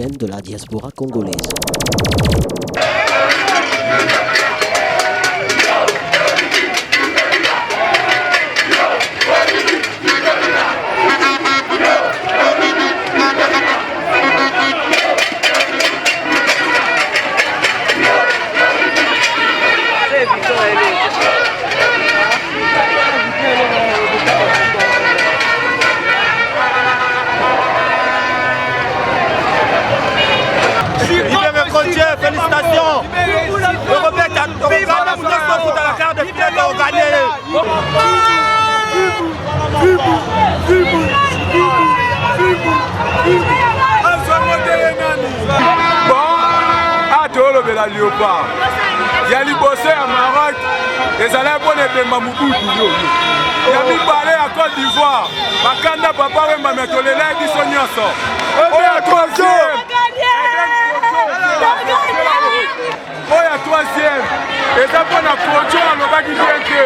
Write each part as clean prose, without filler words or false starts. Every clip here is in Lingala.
chaîne de la diaspora congolaise. Félicitations! La carte de finale ont gagné! La Léopard. Il y a l'Ibossé à Maroc, les allèves pour les Mamoudou. Il y a mis parler à Côte d'Ivoire. Makanda Papa et Mametolele qui sont nyonso. Oya troisième. Oya troisième. Et ça pour la production à l'Oba qui vient que.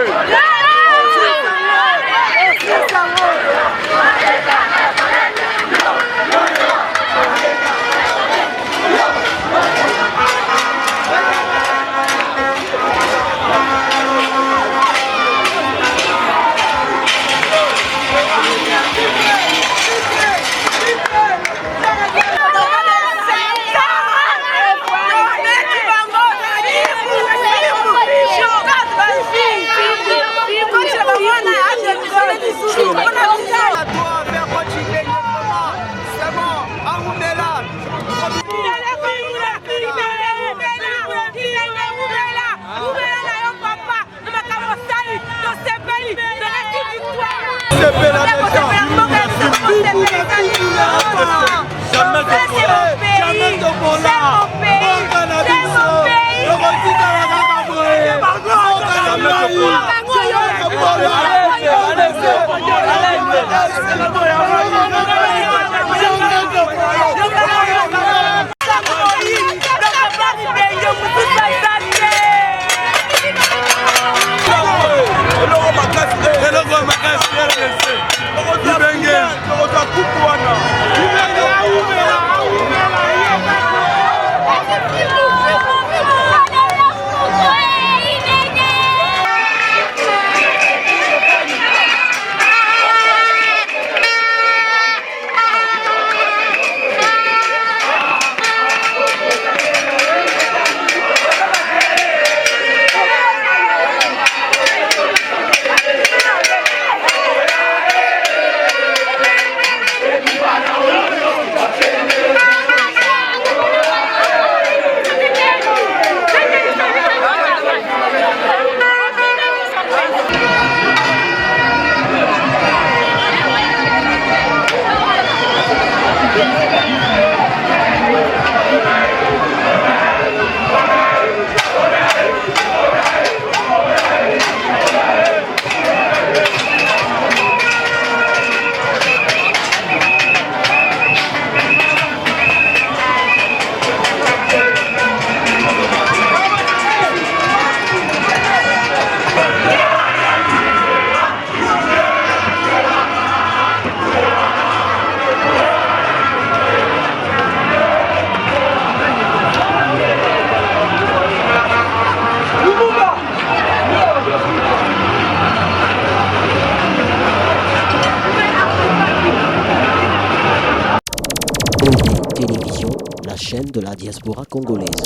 Télévision, la chaîne de la diaspora congolaise.